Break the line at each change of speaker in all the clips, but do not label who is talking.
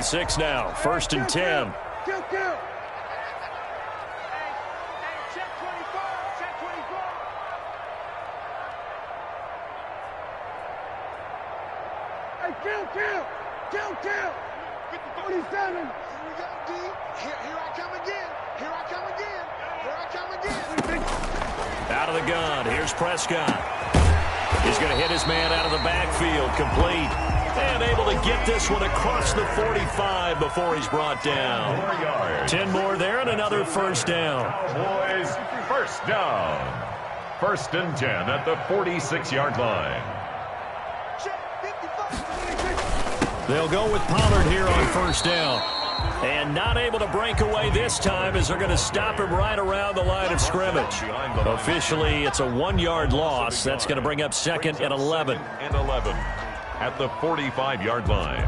46 now. 1st and 10.
Count. 47. Here we go, D. Here I come again.
Out of the gun. Here's Prescott. He's going to hit his man out of the backfield. Complete. And able to get this one across the 45 before he's brought down. 10 more there and another first down.
Boys, first down. 1st and 10 at the 46-yard line.
They'll go with Pollard here on first down. And not able to break away this time as they're going to stop him right around the line of scrimmage. Officially, it's a 1-yard loss. That's going to bring up 2nd and 11.
At the 45-yard line.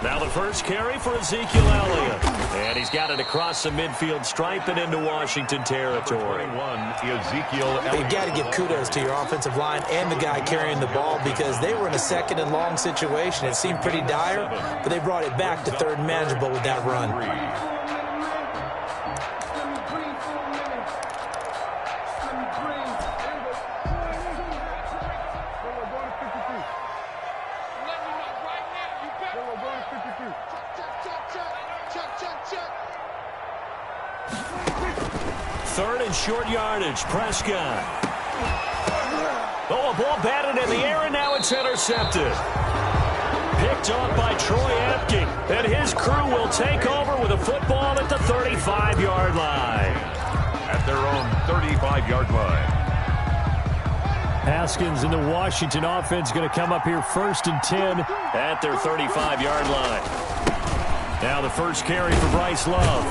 Now the first carry for Ezekiel Elliott. And he's got it across the midfield stripe and into Washington territory.
Ezekiel Elliott.
You've got to give kudos to your offensive line and the guy carrying the ball because they were in a 2nd and long situation. It seemed pretty dire, but they brought it back to 3rd and manageable with that run.
Third and short yardage. Prescott. Oh, a ball batted in the air, and now it's intercepted. Picked off by Troy Apke. And his crew will take over with a football at the 35-yard line.
At their own 35-yard line.
Haskins and the Washington offense going to come up here 1st and 10 at their 35-yard line. Now the first carry for Bryce Love.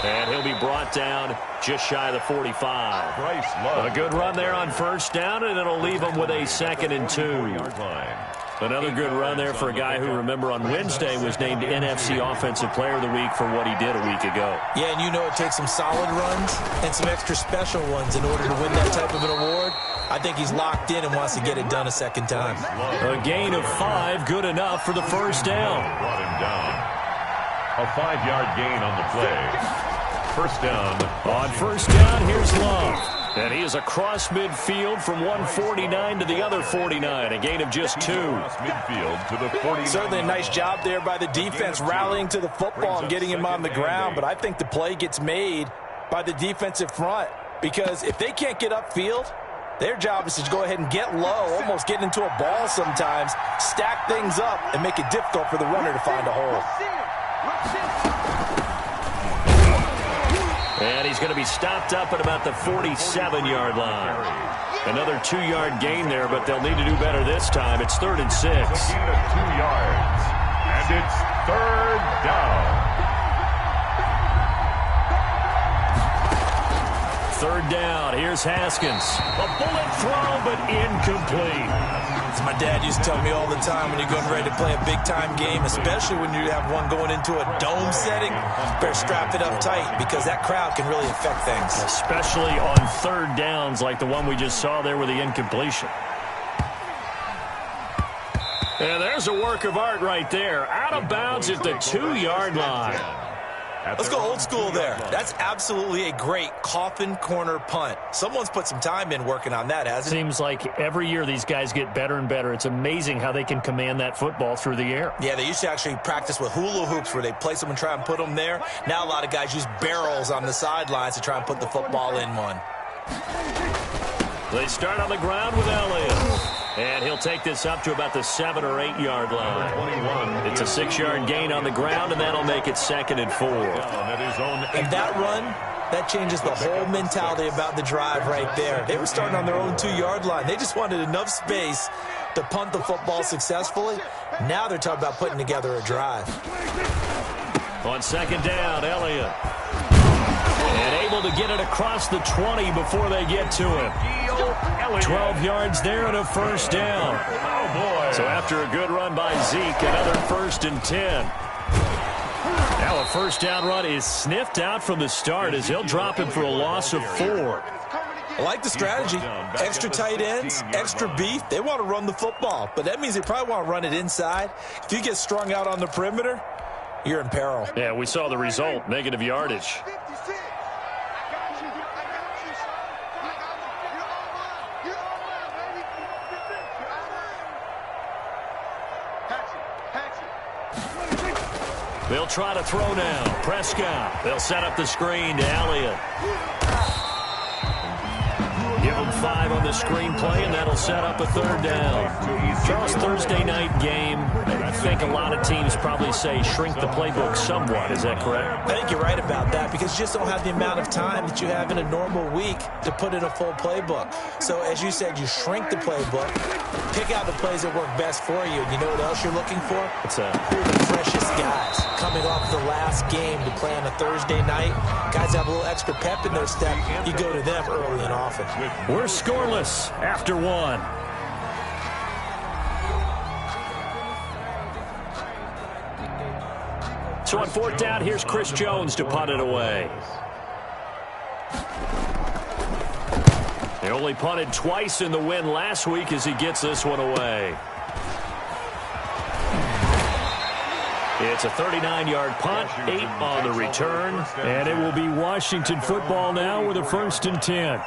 And he'll be brought down just shy of the 45.
Bryce Love.
A good run there on first down, and it'll leave him with a 2nd and 2. Another good run there for a guy who, remember, on Wednesday was named NFC Offensive Player of the Week for what he did a week ago.
Yeah, and you know it takes some solid runs and some extra special ones in order to win that type of an award. I think he's locked in and wants to get it done a second time.
A gain of 5, good enough for the first down.
Brought him down. A 5-yard gain on the play. First down.
On first down, here's Love. And he is across midfield from 149 to the other 49. A gain of just 2.
Midfield to the 49.
Certainly a nice job there by the defense rallying to the football and getting him on the ground. But I think the play gets made by the defensive front. Because if they can't get upfield, their job is to go ahead and get low, almost get into a ball sometimes, stack things up, and make it difficult for the runner to find a hole.
And he's going to be stopped up at about the 47-yard line. Another 2-yard gain there, but they'll need to do better this time. It's 3rd and 6.
A gain of 2 yards. And it's 3rd down.
3rd down. Here's Haskins. A bullet throw, but incomplete.
As my dad used to tell me all the time, when you're getting ready to play a big-time game, especially when you have one going into a dome setting, better strap it up tight because that crowd can really affect things.
Especially on 3rd downs like the one we just saw there with the incompletion. And there's a work of art right there. Out of bounds at the 2-yard line.
Let's go old school there. That's absolutely a great coffin corner punt. Someone's put some time in working on that, hasn't it?
Seems like every year these guys get better and better. It's amazing how they can command that football through the air.
Yeah, they used to actually practice with hula hoops where they place them and try and put them there. Now a lot of guys use barrels on the sidelines to try and put the football in one.
They start on the ground with Elliott. And he'll take this up to about the 7- or 8-yard line. It's a 6-yard gain on the ground, and that'll make it 2nd and 4.
And that run, that changes the whole mentality about the drive right there. They were starting on their own 2-yard line. They just wanted enough space to punt the football successfully. Now they're talking about putting together a drive.
On 2nd down, Elliott. And able to get it across the 20 before they get to him.
Elliott.
12 yards there and a first down.
Oh, boy.
So after a good run by Zeke, another 1st and 10. Now a first down run is sniffed out from the start as he'll drop him for a loss of 4.
I like the strategy. Extra tight ends, extra beef. They want to run the football, but that means they probably want to run it inside. If you get strung out on the perimeter, you're in peril.
Yeah, we saw the result, negative yardage. They'll try to throw now. Prescott. They'll set up the screen to Elliott. Give him 5 on the screenplay, and that'll set up a 3rd down. Charles, Thursday night game. I think a lot of teams probably say shrink the playbook somewhat. Is that correct?
I think you're right about that because you just don't have the amount of time that you have in a normal week to put in a full playbook. So, as you said, you shrink the playbook, pick out the plays that work best for you. And you know what else you're looking for?
What's that?
Who are the freshest guys coming off the last game to play on a Thursday night? Guys have a little extra pep in their step. You go to them early and often.
We're scoreless after 1. So on 4th down, here's Chris Jones to punt it away. He only punted twice in the win last week as he gets this one away. It's a 39-yard punt, 8 on the return, and it will be Washington football now with a 1st and 10.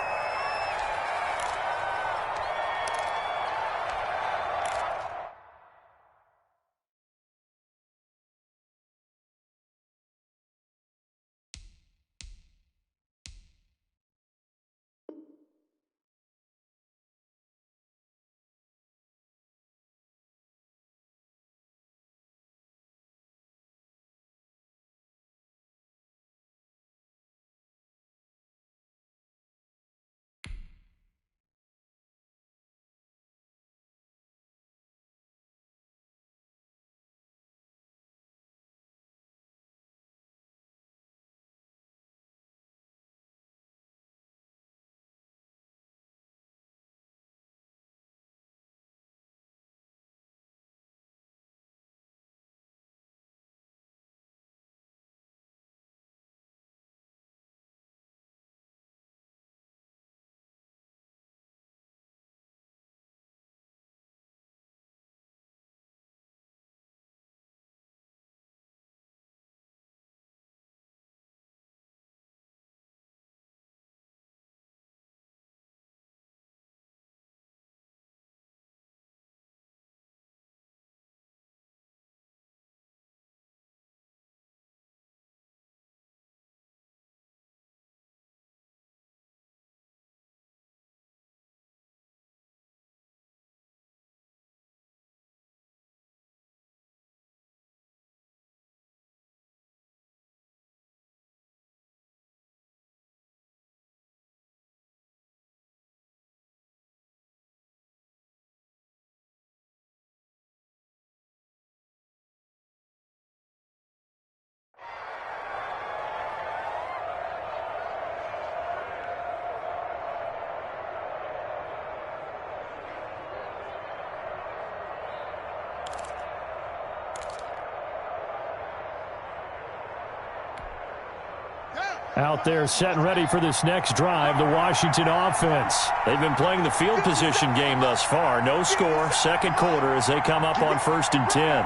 Out there set and ready for this next drive, the Washington offense. They've been playing the field position game thus far. No score, 2nd quarter as they come up on 1st and 10.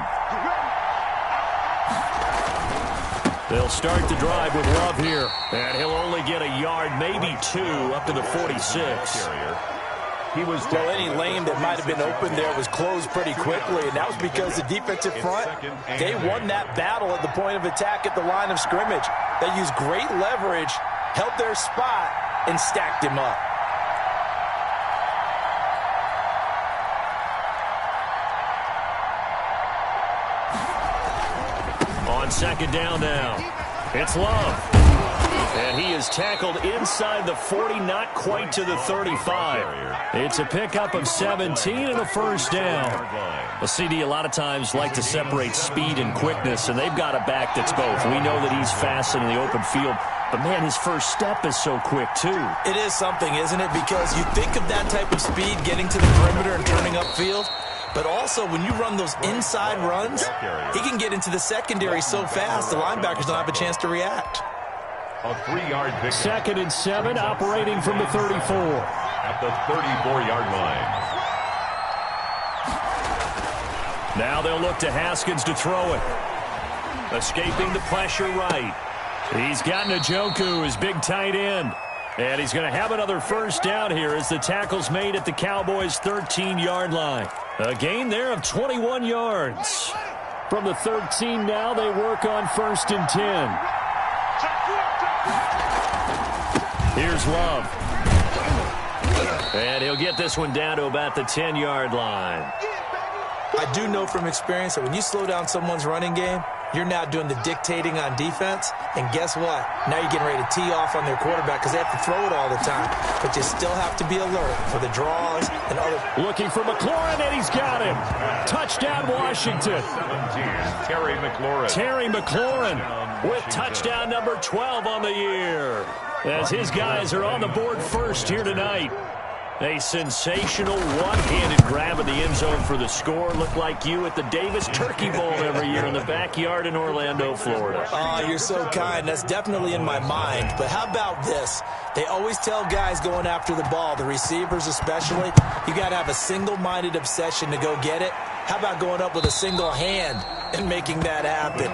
They'll start the drive with Love here. And he'll only get a yard, maybe 2, up to the 46.
Well, any lane that might have been open there was closed pretty quickly, and that was because the defensive front, they won that battle at the point of attack at the line of scrimmage. They used great leverage, held their spot, and stacked him up.
On 2nd down now, it's Love. And he is tackled inside the 40, not quite to the 35. It's a pickup of 17 and a 1st down. A CD a lot of times like to separate speed and quickness, and they've got a back that's both. We know that he's fast in the open field. But, man, his first step is so quick, too.
It is something, isn't it? Because you think of that type of speed getting to the perimeter and turning upfield, but also when you run those inside runs, he can get into the secondary so fast the linebackers don't have a chance to react.
A 3-yard pickup.
2nd and 7, operating from the 34.
At the 34-yard line.
Now they'll look to Haskins to throw it. Escaping the pressure right. He's got Njoku, his big tight end. And he's going to have another first down here as the tackle's made at the Cowboys' 13-yard line. A gain there of 21 yards. From the 13 now, they work on 1st and 10. Here's Love. And he'll get this one down to about the 10-yard line.
I do know from experience that when you slow down someone's running game, you're now doing the dictating on defense. And guess what? Now you're getting ready to tee off on their quarterback because they have to throw it all the time. But you still have to be alert for the draws and other.
Looking for McLaurin, and he's got him. Touchdown, Washington.
17, Terry McLaurin.
Terry McLaurin with touchdown number 12 on the year. As his guys are on the board first here tonight. A sensational one-handed grab in the end zone for the score. Looked like you at the Davis Turkey Bowl every year in the backyard in Orlando, Florida.
Oh, you're so kind. That's definitely in my mind. But how about this? They always tell guys going after the ball, the receivers especially, you got to have a single-minded obsession to go get it. How about going up with a single hand and making that happen?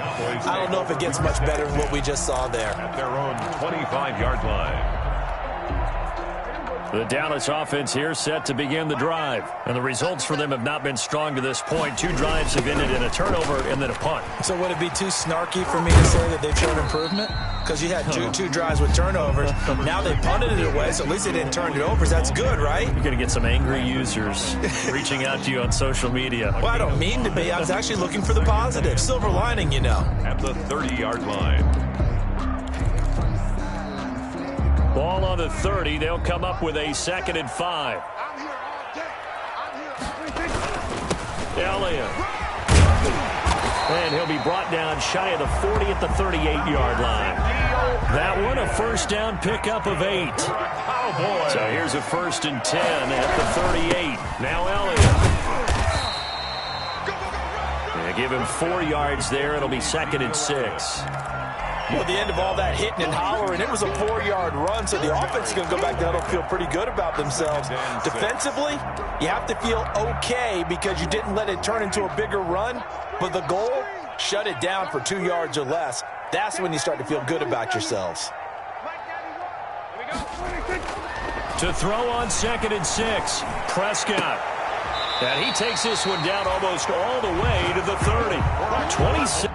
I don't know if it gets much better than what we just saw there.
At their own 25-yard line.
The Dallas offense here set to begin the drive. And the results for them have not been strong to this point. 2 drives have ended in a turnover and then a punt.
So would it be too snarky for me to say that they've shown improvement? Because you had two drives with turnovers. Now they punted it away, so at least they didn't turn it over. That's good, right?
You're going to get some angry users reaching out to you on social media.
Well, I don't mean to be. I was actually looking for the positive. Silver lining, you know.
At the 30-yard line.
Ball on the 30. They'll come up with a 2nd and 5. Elliott. And he'll be brought down shy of the 40 at the 38-yard line. That one, a first down pickup of 8.
Oh, boy.
So here's a 1st and 10 at the 38. Now Elliott. They give him 4 yards there. It'll be 2nd and 6.
Well, at the end of all that hitting and hollering, it was a 4-yard run, so the offense is going to go back there and feel pretty good about themselves. Defensively, you have to feel okay because you didn't let it turn into a bigger run, but the goal, shut it down for 2 yards or less. That's when you start to feel good about yourselves.
To throw on 2nd and 6, Prescott. And he takes this one down almost all the way to the 30. 26.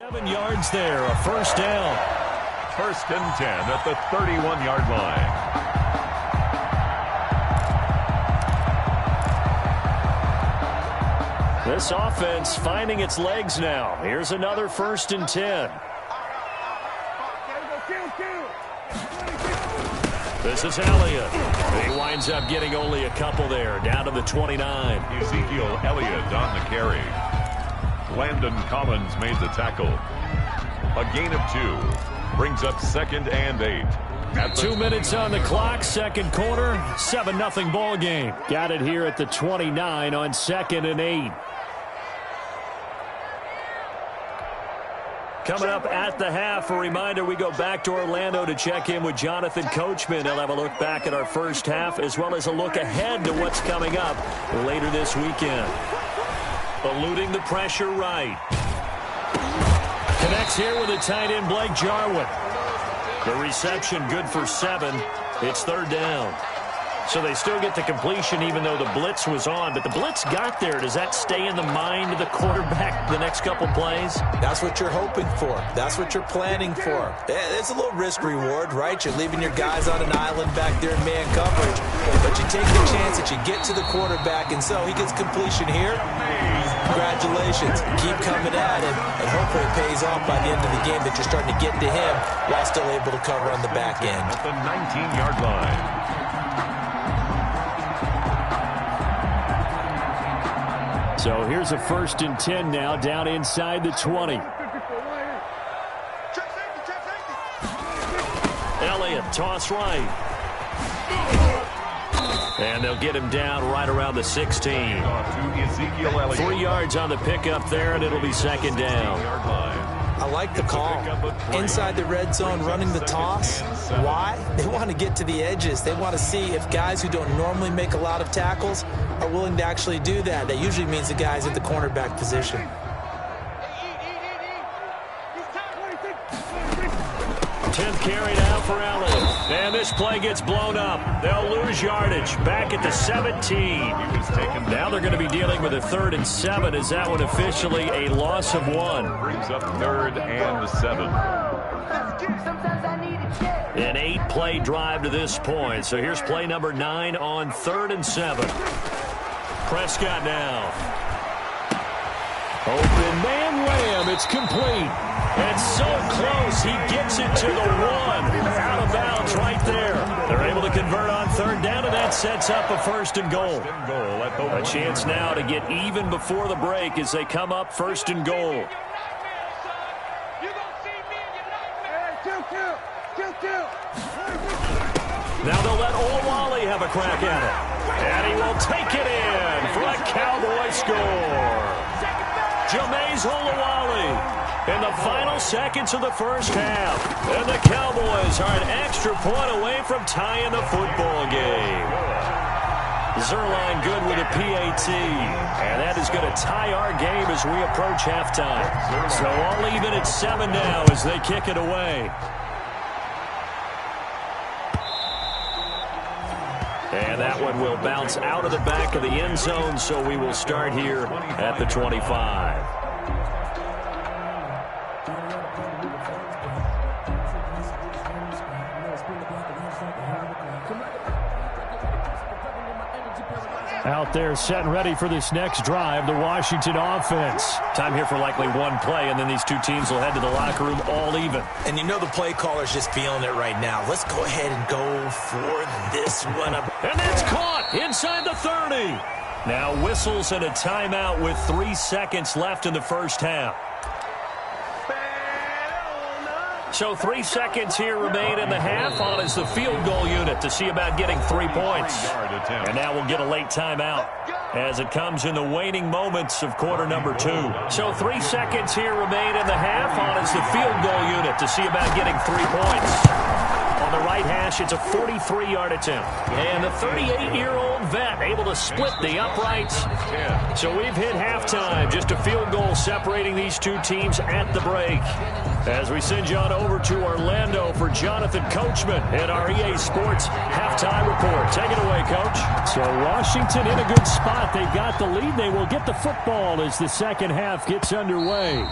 Seven yards there, a first down.
1st and 10 at the 31-yard line.
This offense finding its legs now. Here's another 1st and 10. This is Elliott. He winds up getting only a couple there, down to the 29.
Ezekiel Elliott on the carry. Landon Collins made the tackle. A gain of 2 brings up 2nd and 8. at the
2 minutes on the clock, second quarter, 7-0 ball game. Got it here at the 29 on 2nd and 8. Coming up at the half, a reminder, we go back to Orlando to check in with Jonathan Coachman. He'll have a look back at our first half as well as a look ahead to what's coming up later this weekend. Eluding the pressure right. Connects here with the tight end, Blake Jarwin. The reception good for 7. It's 3rd down. So they still get the completion even though the blitz was on. But the blitz got there. Does that stay in the mind of the quarterback the next couple plays?
That's what you're hoping for. That's what you're planning for. It's a little risk-reward, right? You're leaving your guys on an island back there in man coverage. But you take the chance that you get to the quarterback, and so he gets completion here. Congratulations. Keep coming at him, and hopefully it pays off by the end of the game that you're starting to get to him while still able to cover on the back end.
At the 19-yard line.
So here's a 1st and 10 now, down inside the 20. Elliott, toss right. And they'll get him down right around the 16. 3 yards on the pickup there, and it'll be 2nd down.
I like the call. Inside the red zone, running the toss. Why? They want to get to the edges. They want to see if guys who don't normally make a lot of tackles are willing to actually do that. That usually means the guys at the cornerback position.
10th carry now for Elliott. And this play gets blown up. They'll lose yardage. Back at the 17. Now they're going to be dealing with a 3rd and 7. Is that one officially a loss of 1?
Brings up 3rd and 7.
An 8-play drive to this point. So here's play number 9 on 3rd and 7. Prescott now. Open man wham. It's complete. And so close, he gets it to the 1. Out of bounds right there. They're able to convert on 3rd down, and that sets up a 1st and goal. A chance now to get even before the break as they come up 1st and goal. Now they'll let Olawale have a crack at it. And he will take it in for a Cowboy score. Jameis Olawale. In the final seconds of the first half. And the Cowboys are an extra point away from tying the football game. Zerline good with a PAT. And that is going to tie our game as we approach halftime. So all even at 7 now as they kick it away. And that one will bounce out of the back of the end zone, so we will start here at the 25. Out there set and ready for this next drive, the Washington offense. Time here for likely one play, and then these two teams will head to the locker room all even.
And you know the play caller's just feeling it right now. Let's go ahead and go for this one.
And it's caught inside the 30. Now whistles and a timeout with 3 seconds left in the first half. So 3 seconds here remain in the half. On is the field goal unit to see about getting 3 points. And now we'll get a late timeout as it comes in the waning moments of quarter number 2. So 3 seconds here remain in the half. On is the field goal unit to see about getting 3 points. On the right hash, it's a 43-yard attempt. And the 38-year-old vet able to split the uprights. So we've hit halftime. Just a field goal separating these two teams at the break. As we send you on over to Orlando for Jonathan Coachman in our EA Sports halftime report. Take it away, Coach. So Washington in a good spot. They've got the lead. They will get the football as the second half gets underway.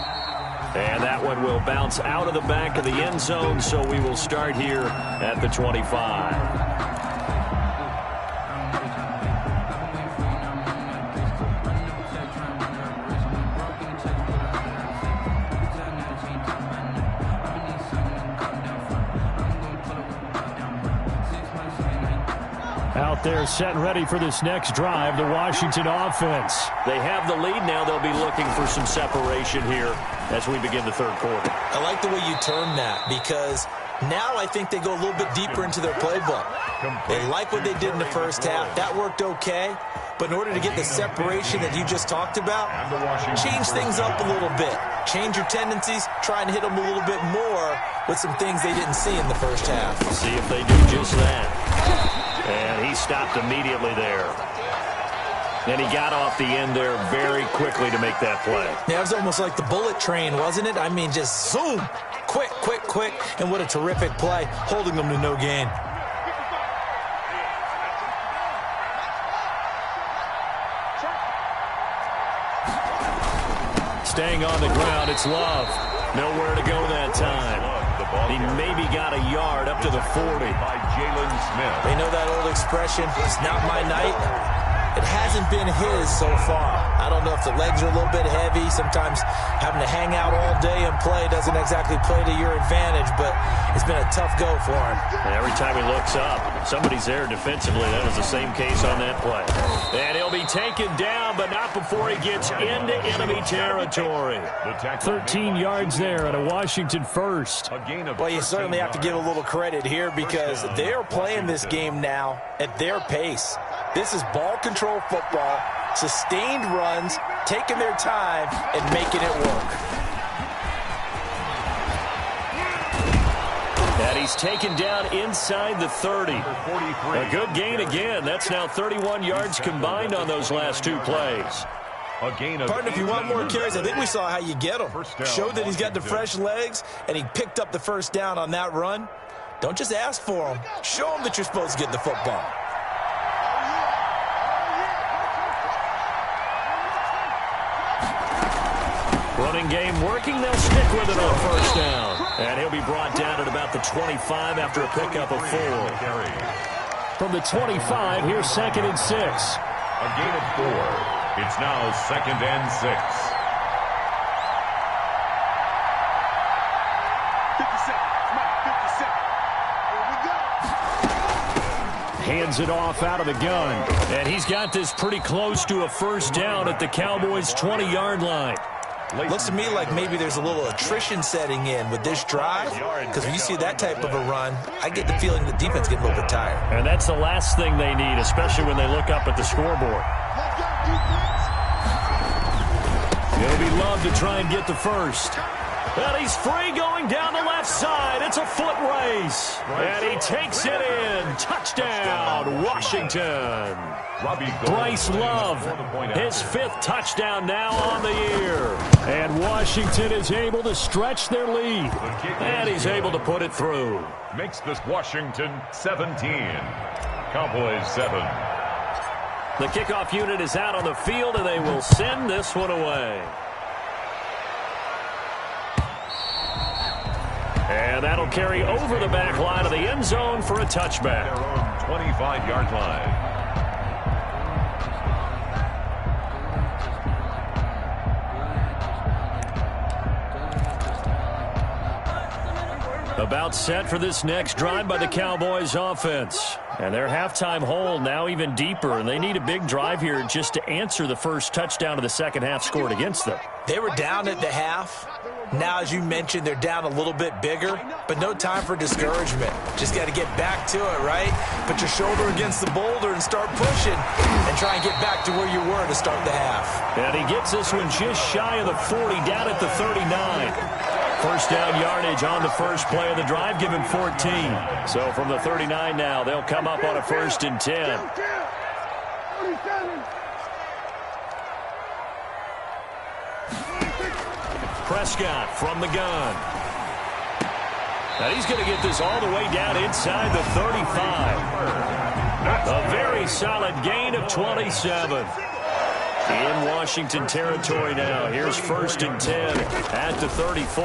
And that one will bounce out of the back of the end zone, so we will start here at the 25. Out there set and ready for this next drive, the Washington offense. They have the lead now. They'll be looking for some separation here as we begin the third quarter.
I like the way you term that because Now I think they go a little bit deeper into their playbook. They like what they did in the first half. That worked okay. But in order to get the separation that you just talked about, change things up a little bit. Change your tendencies. Try and hit them a little bit more with some things they didn't see in the first half.
See if they do just that. And he stopped immediately there. And he got off the end there very quickly to make that play.
Yeah, it was almost like the bullet train, wasn't it? I mean, just zoom. Quick, quick, quick. And what a terrific play, holding them to no gain.
Staying on the ground, it's Love. Nowhere to go that time. He maybe got a yard up to the 40.
They know that old expression, it's not my night. It hasn't been his so far. I don't know if the legs are a little bit heavy. Sometimes having to hang out all day and play doesn't exactly play to your advantage, but it's been a tough go for him.
And every time he looks up, somebody's there defensively. That was the same case on that play. And he'll be taken down, but not before he gets into enemy territory. 13 yards there at a Washington first.
Well, you certainly have to give a little credit here because they're playing this game now at their pace. This is ball control football, sustained runs, taking their time, and making it work.
And he's taken down inside the 30. A good gain again. That's now 31 yards combined on those last two plays.
Partner, if you want more carries, I think we saw how you get them. Show that he's got the fresh legs, and he picked up the first down on that run. Don't just ask for them. Show them that you're supposed to get the football.
Running game working. They'll stick with it on first down. And he'll be brought down at about the 25 after a pickup of 4. From the 25, here's 2nd and 6.
A gain of 4. It's now 2nd and 6.
50 seconds. 50 seconds. Here we go.
Hands it off out of the gun. And he's got this pretty close to a first down at the Cowboys' 20-yard line.
Looks to me like maybe there's a little attrition setting in with this drive, because when you see that type of a run, I get the feeling the defense getting a little bit tired.
And that's the last thing they need, especially when they look up at the scoreboard. It'll be Love to try and get the first. And he's free going down the left side. It's a foot race. And he takes it in. Touchdown, Washington. Bryce Love, his 5th touchdown now on the year. And Washington is able to stretch their lead. And he's able to put it through.
Makes this Washington 17. Cowboys 7.
The kickoff unit is out on the field, and they will send this one away. And that'll carry over the back line of the end zone for a touchback.
Their own 25-yard line.
About set for this next drive by the Cowboys offense. And their halftime hole now even deeper, and they need a big drive here just to answer the first touchdown of the second half scored against them.
They were down at the half. Now, as you mentioned, they're down a little bit bigger, but no time for discouragement. Just got to get back to it, right? Put your shoulder against the boulder and start pushing and try and get back to where you were to start the half.
And he gets this one just shy of the 40, down at the 39. First down yardage on the first play of the drive, given 14. So from the 39 now, they'll come up on a 1st and 10.
47.
Prescott from the gun. And he's going to get this all the way down inside the 35. A very solid gain of 27. In Washington territory now. Here's 1st and 10 at the 34.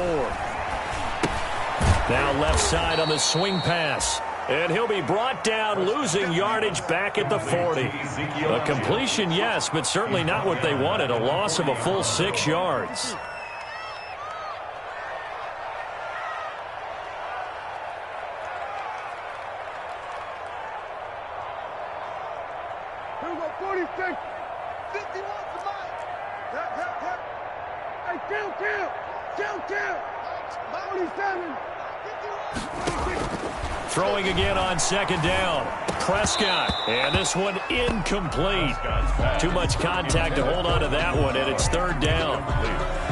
Now left side on the swing pass. And he'll be brought down, losing yardage back at the 40. A completion, yes, but certainly not what they wanted. A loss of a full 6 yards.
Here we go, 46. 51 to mine. Hey, kill. 47.
Throwing again on second down. Prescott. And this one incomplete. Too much contact to hold on to that one, and it's third down.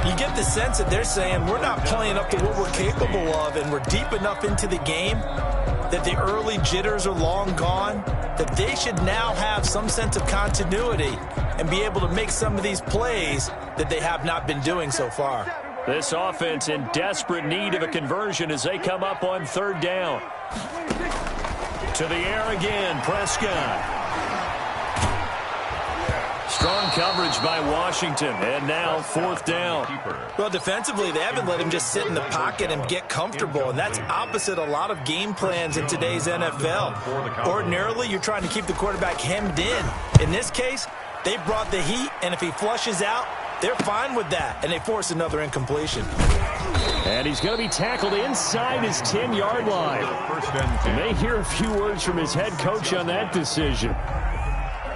You get the sense that they're saying we're not playing up to what we're capable of, and we're deep enough into the game that the early jitters are long gone, that they should now have some sense of continuity and be able to make some of these plays that they have not been doing so far.
This offense in desperate need of a conversion as they come up on third down. To the air again, Prescott. Strong coverage by Washington, and now fourth down.
Well, defensively, they haven't let him just sit in the pocket and get comfortable, and that's opposite a lot of game plans in today's NFL. Ordinarily, you're trying to keep the quarterback hemmed in. In this case, they brought the heat, and if he flushes out, they're fine with that, and they force another incompletion.
And he's going to be tackled inside his 10-yard line. You may hear a few words from his head coach on that decision.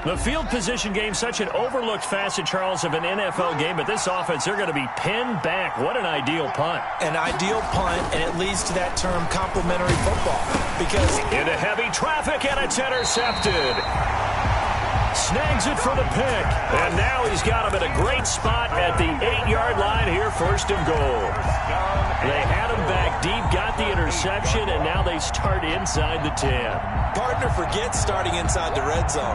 The field position game, such an overlooked facet, Charles, of an NFL game, but this offense, they're going to be pinned back. What an ideal punt.
An ideal punt, and it leads to that term complementary football. Because
into heavy traffic, and it's intercepted. Snags it for the pick, and now he's got him at a great spot at the 8-yard line here, first and goal. They had him back deep, got the interception, and now they start inside the 10.
Partner forgets starting inside the red zone.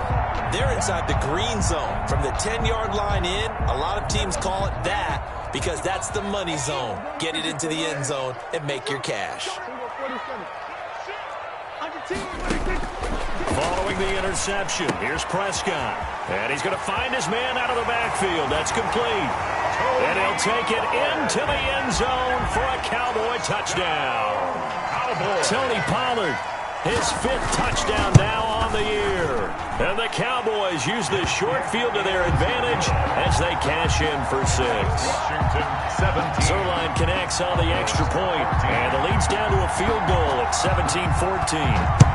They're inside the green zone. From the 10-yard line in, a lot of teams call it that because that's the money zone. Get it into the end zone and make your cash.
Following the interception, here's Prescott. And he's going to find his man out of the backfield. That's complete. And he'll take it into the end zone for a Cowboy touchdown. Tony Pollard, his 5th touchdown now on the year. And the Cowboys use the short field to their advantage as they cash in for 6. Zerline connects on the extra point, and the lead's down to a field goal at 17-14.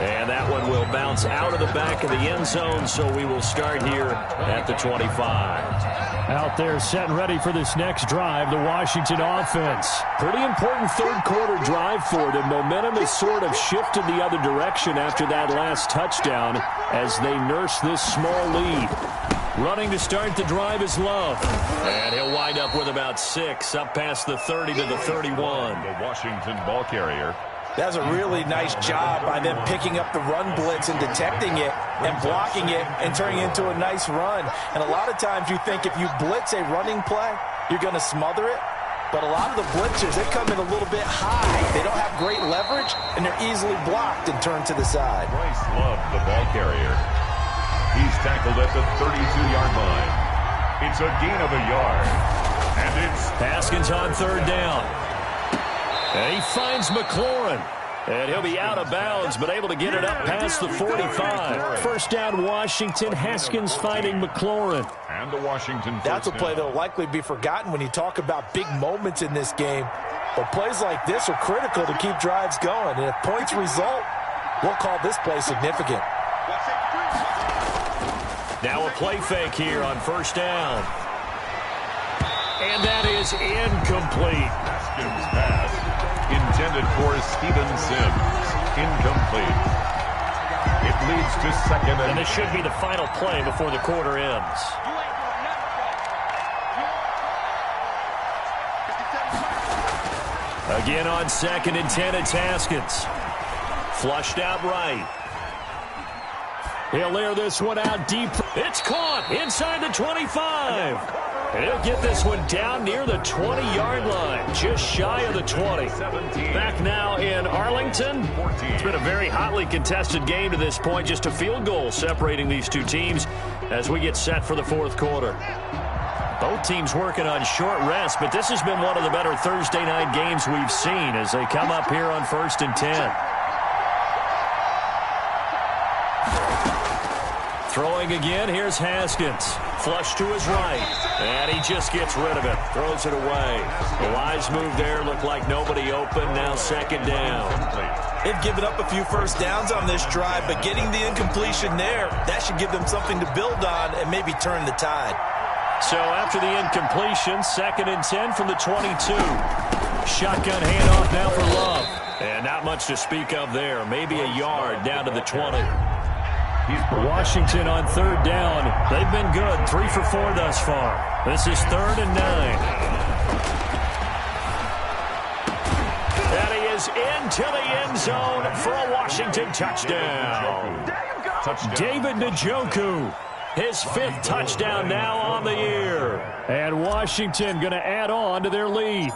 And that one will bounce out of the back of the end zone, so we will start here at the 25. Out there set and ready for this next drive, the Washington offense. Pretty important third-quarter drive for them. Momentum has sort of shifted the other direction after that last touchdown as they nurse this small lead. Running to start the drive is Love. And he'll wind up with about 6, up past the 30 to the 31.
The Washington ball carrier.
That was a really nice job by them picking up the run blitz and detecting it and blocking it and turning it into a nice run. And a lot of times you think if you blitz a running play, you're going to smother it. But a lot of the blitzers, they come in a little bit high. They don't have great leverage, and they're easily blocked and turned to the side.
Bryce Love, the ball carrier. He's tackled at the 32-yard line. It's a gain of a yard. And it's
Haskins on third down. And he finds McLaurin. And he'll be out of bounds, but able to get it up past the 45. First down, Washington. Haskins finding McLaurin.
And the Washington
That's a play that will likely be forgotten when you talk about big moments in this game. But plays like this are critical to keep drives going. And if points result, we'll call this play significant.
Now a play fake here on first down. And that is incomplete.
Haskins pass. Intended for Steven Sims. Incomplete. It leads to second
and this should be the final play before the quarter ends. Again on 2nd and 10, it's Haskins. Flushed out right. He'll air this one out deep. It's caught inside the 25. And he'll get this one down near the 20-yard line, just shy of the 20. Back now in Arlington. It's been a very hotly contested game to this point. Just a field goal separating these two teams as we get set for the fourth quarter. Both teams working on short rest, but this has been one of the better Thursday night games we've seen as they come up here on 1st and 10. Throwing again, here's Haskins. Flush to his right, and he just gets rid of it. Throws it away. The wise move there, looked like nobody open. Now 2nd down.
They've given up a few first downs on this drive, but getting the incompletion there, that should give them something to build on and maybe turn the tide.
So after the incompletion, 2nd and 10 from the 22. Shotgun handoff now for Love. And not much to speak of there. Maybe a yard down to the 20. Washington on 3rd down. They've been good. 3 for 4 thus far. This is 3rd and 9. And he is into the end zone for a Washington touchdown. David Njoku. His 5th touchdown now on the year. And Washington going to add on to their lead.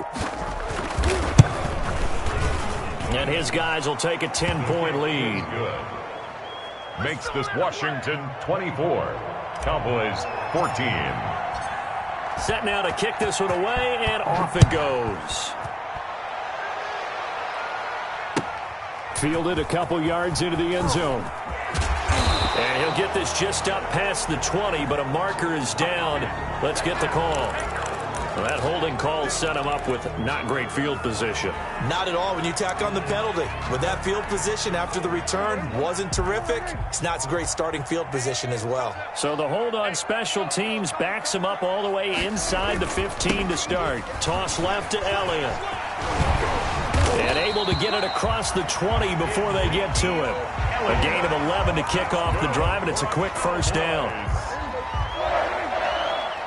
And his guys will take a 10-point lead.
Good. Makes this Washington 24. Cowboys 14.
Set now to kick this one away, and off it goes. Fielded a couple yards into the end zone. And he'll get this just up past the 20, but a marker is down. Let's get the call. Well, that holding call set him up with not great field position.
Not at all when you tack on the penalty. With that field position after the return wasn't terrific, it's not a great starting field position as well.
So the hold on special teams backs him up all the way inside the 15 to start. Toss left to Elliott. And able to get it across the 20 before they get to him. A gain of 11 to kick off the drive, and it's a quick 1st down.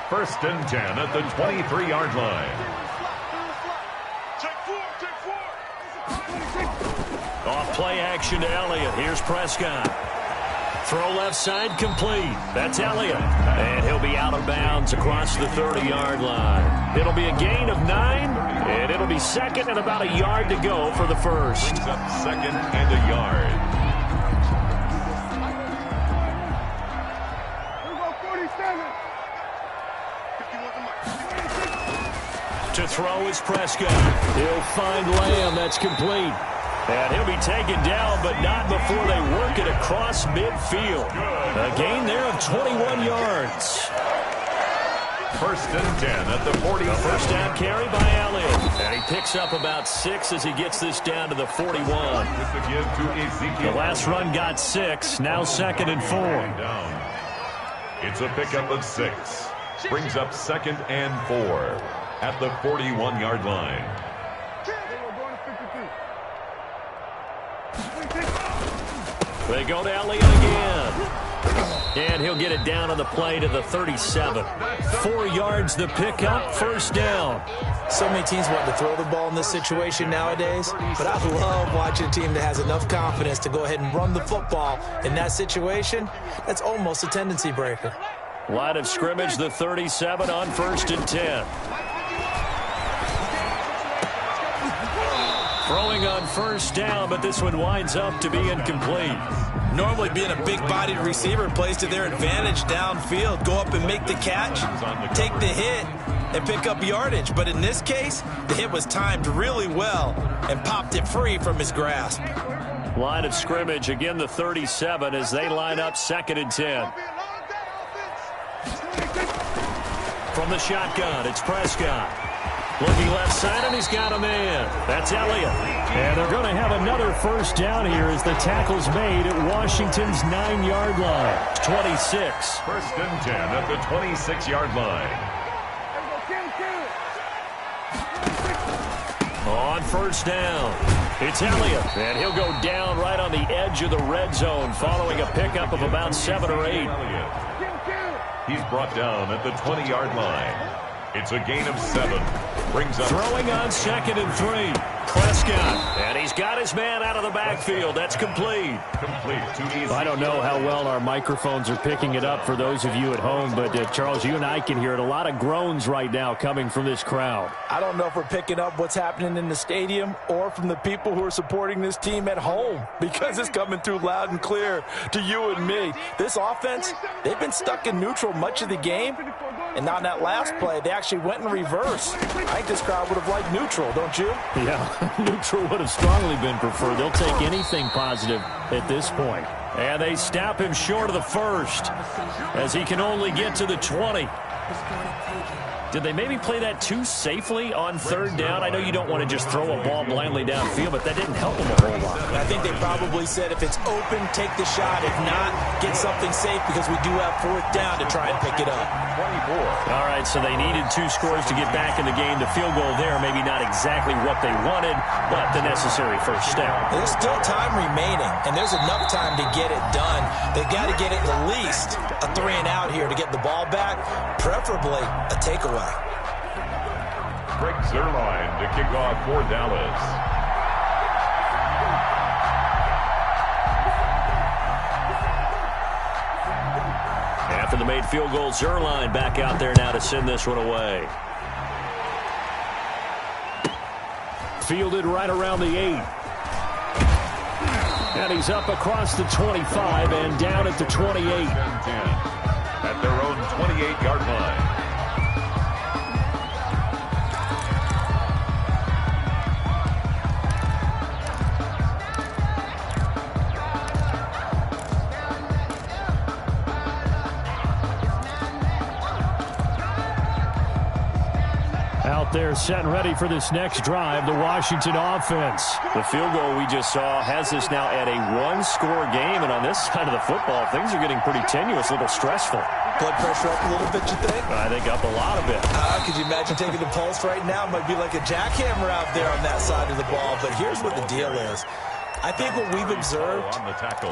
1st and 10 at the 23-yard line.
Off play action to Elliott. Here's Prescott. Throw left side complete. That's Elliott. And he'll be out of bounds across the 30-yard line. It'll be a gain of 9, and it'll be 2nd and about a yard to go for the 1st.
Brings up 2nd and a yard.
To throw is Prescott. He'll find Lamb. That's complete. And he'll be taken down, but not before they work it across midfield. A gain there of 21 yards.
1st and 10 at the 40.
A 1st down carry by Elliott. And he picks up about 6 as he gets this down to the 41. The last run got 6. Now 2nd and 4.
It's a pickup of 6. Brings up 2nd and 4 at the 41-yard line.
They go to Elliott again. And he'll get it down on the play to the 37. 4 yards the pickup, 1st down.
So many teams want to throw the ball in this situation nowadays, but I love watching a team that has enough confidence to go ahead and run the football. In that situation, that's almost a tendency breaker.
Line of scrimmage, the 37 on 1st and 10. Throwing on 1st down, but this one winds up to be incomplete.
Normally being a big-bodied receiver plays to their advantage downfield. Go up and make the catch, take the hit, and pick up yardage. But in this case, the hit was timed really well and popped it free from his grasp.
Line of scrimmage, again the 37 as they line up 2nd and 10. From the shotgun, it's Prescott. Looking left side, and he's got a man. That's Elliott. And they're going to have another 1st down here as the tackle's made at Washington's 9-yard line. 26.
1st and 10 at the 26-yard line.
On 1st down, it's Elliott. And he'll go down right on the edge of the red zone following a pickup of about 7 or 8.
He's brought down at the 20-yard line. It's a gain of 7. Brings up
throwing on 2nd and 3. Prescott. And he's got his man out of the backfield. That's complete.
Too easy.
I don't know how well our microphones are picking it up for those of you at home, but Charles, you and I can hear it. A lot of groans right now coming from this crowd.
I don't know if we're picking up what's happening in the stadium or from the people who are supporting this team at home, because it's coming through loud and clear to you and me. This offense, they've been stuck in neutral much of the game, and on that last play, they actually went in reverse. I think this crowd would have liked neutral, don't you?
Yeah, neutral would have strongly been preferred. They'll take anything positive at this point. And they stop him short of the 1st as he can only get to the 20. Did they maybe play that too safely on third down? I know you don't want to just throw a ball blindly downfield, but that didn't help them a whole lot.
I think they probably said if it's open, take the shot. If not, get something safe because we do have fourth down to try and pick it up.
24. All right, so they needed 2 scores to get back in the game. The field goal there, maybe not exactly what they wanted, but the necessary first step.
There's still time remaining, and there's enough time to get it done. They've got to get at least a 3 and out here to get the ball back, preferably a takeaway.
Greg Zuerlein to kick off for Dallas.
After the made field goal, Zuerlein back out there now to send this one away. Fielded right around the 8. And he's up across the 25 and down at the 28.
At their own 28-yard line.
Out there set and ready for this next drive, the Washington offense. The field goal we just saw has us now at a 1-score game, and on this side of the football, things are getting pretty tenuous, a little stressful.
Blood pressure up a little bit, you think?
I think up a lot of it.
Could you imagine taking the pulse right now? It might be like a jackhammer out there on that side of the ball, but here's what the deal is. I think what we've observed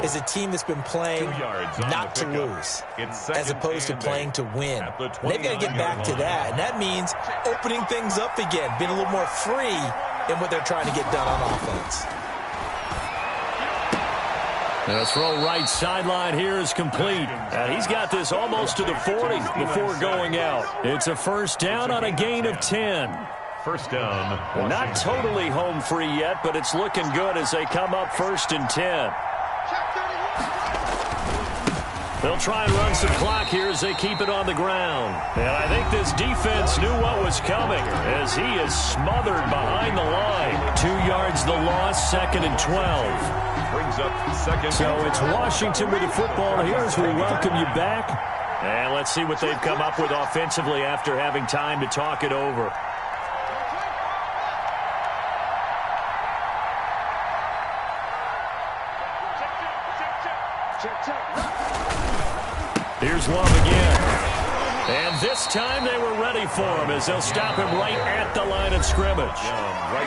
is a team that's been playing not to lose as opposed to playing to win. And they've got to get back to that, and that means opening things up again, being a little more free in what they're trying to get done on offense.
The throw right sideline here is complete. And he's got this almost to the 40 before going out. It's a first down on a gain of 10.
First down.
Not totally home free yet, but it's looking good as they come up 1st and 10. They'll try and run some clock here as they keep it on the ground. And I think this defense knew what was coming as he is smothered behind the line. 2 yards the loss, 2nd and 12.
Brings up second.
So it's Washington with the football here as we welcome you back. And let's see what they've come up with offensively after having time to talk it over. Here's Love again. And this time they were ready for him as they'll stop him right at the line of scrimmage.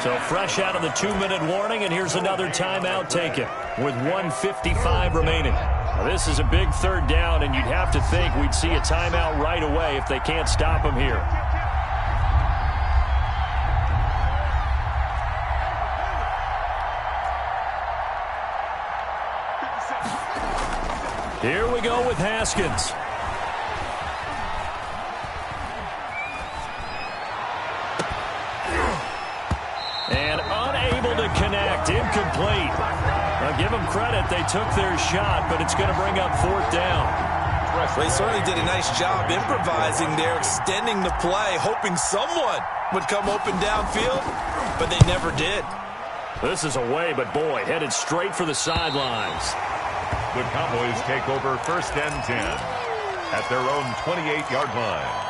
So fresh out of the 2-minute warning, and here's another timeout taken with 1:55 remaining. Now, this is a big third down, and you'd have to think we'd see a timeout right away if they can't stop him here. Here we go with Haskins. And unable to connect, incomplete. Now give them credit, they took their shot, but it's going to bring up 4th down.
They certainly did a nice job improvising there, extending the play, hoping someone would come open downfield, but they never did.
This is away, but boy, headed straight for the sidelines.
The Cowboys take over 1st and 10 at their own 28-yard line.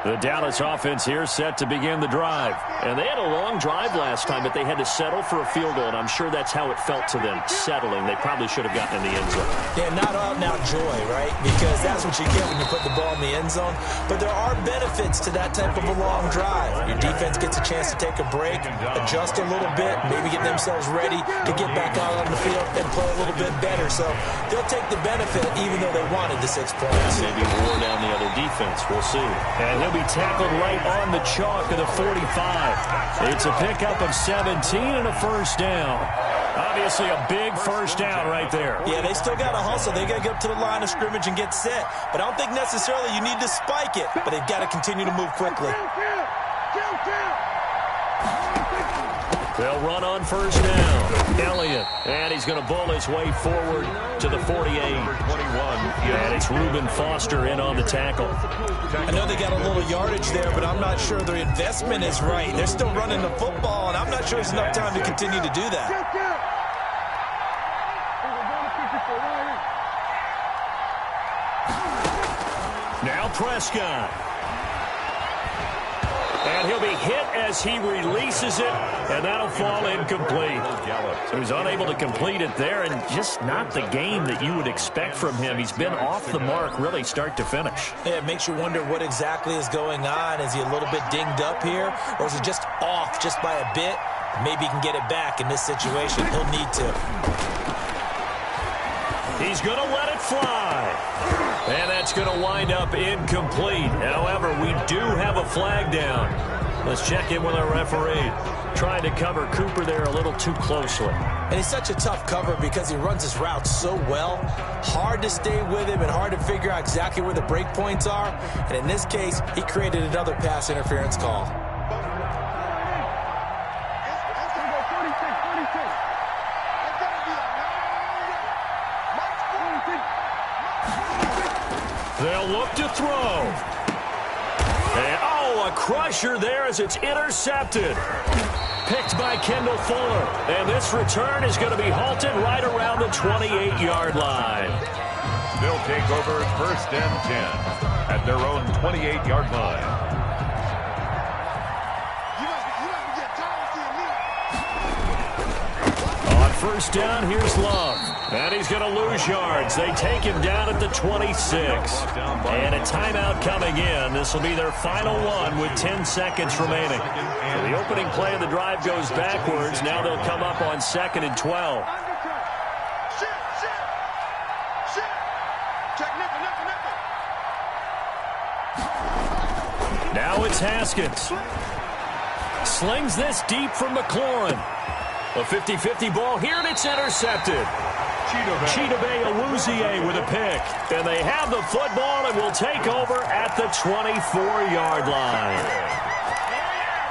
The Dallas offense here set to begin the drive. And they had a long drive last time, but they had to settle for a field goal, and I'm sure that's how it felt to them, settling. They probably should have gotten in the end zone.
Yeah, not out-and-out joy, right? Because that's what you get when you put the ball in the end zone. But there are benefits to that type of a long drive. Your defense gets a chance to take a break, adjust a little bit, maybe get themselves ready to get back out on the field and play a little bit better. So they'll take the benefit even though they wanted the 6 points.
Maybe wore down the other defense. We'll see. And he'll be tackled right on the chalk of the 45. It's a pickup of 17 and a first down. Obviously a big first down right there.
Yeah, they still got to hustle. They got to get up to the line of scrimmage and get set. But I don't think necessarily you need to spike it, but they've got to continue to move quickly.
They'll run on first down. Elliott, and he's going to bull his way forward to the 48. And it's Reuben Foster in on the tackle.
I know they got a little yardage there, but I'm not sure their investment is right. They're still running the football, and I'm not sure there's enough time to continue to do that.
Now Prescott. And he'll be hit as he releases it, and that'll fall incomplete. So he's unable to complete it there, and just not the game that you would expect from him. He's been off the mark really start to finish.
Yeah, it makes you wonder what exactly is going on. Is he a little bit dinged up here, or is he just off just by a bit? Maybe he can get it back in this situation. He'll need to.
He's going to let it fly. And that's going to wind up incomplete. However, we do have a flag down. Let's check in with our referee. Trying to cover Cooper there a little too closely.
And he's such a tough cover because he runs his route so well. Hard to stay with him and hard to figure out exactly where the break points are. And in this case, he created another pass interference call.
They'll look to throw. And, oh, a crusher there as it's intercepted. Picked by Kendall Fuller. And this return is going to be halted right around the 28-yard line.
They'll take over 1st and 10 at their own 28-yard line.
On 1st down, here's Love. And he's going to lose yards. They take him down at the 26. And a timeout coming in. This will be their final one with 10 seconds remaining. So the opening play of the drive goes backwards. Now they'll come up on 2nd and 12. Now it's Haskins. Slings this deep from McLaurin. A 50-50 ball here, and it's intercepted. Chidobe Awuzie with a pick. And they have the football and will take over at the 24-yard line.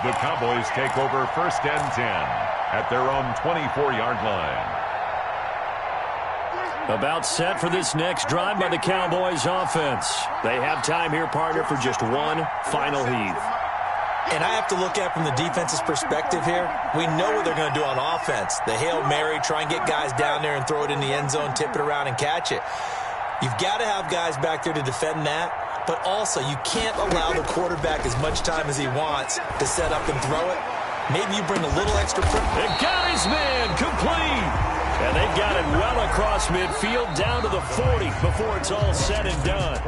The Cowboys take over 1st and 10 at their own 24-yard line.
About set for this next drive by the Cowboys offense. They have time here, partner, for just one final heave.
And I have to look at from the defense's perspective here. We know what they're going to do on offense. The Hail Mary, try and get guys down there and throw it in the end zone, tip it around and catch it. You've got to have guys back there to defend that, but also you can't allow the quarterback as much time as he wants to set up and throw it. Maybe you bring a little extra.
They got his man complete. And they've got it well across midfield down to the 40 before it's all said and done.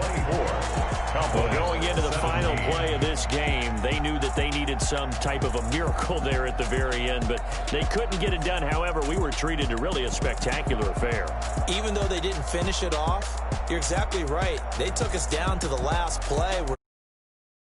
Well, going into the final play of this game, they knew that they needed some type of a miracle there at the very end, but they couldn't get it done. However, we were treated to really a spectacular affair.
Even though they didn't finish it off, you're exactly right. They took us down to the last play.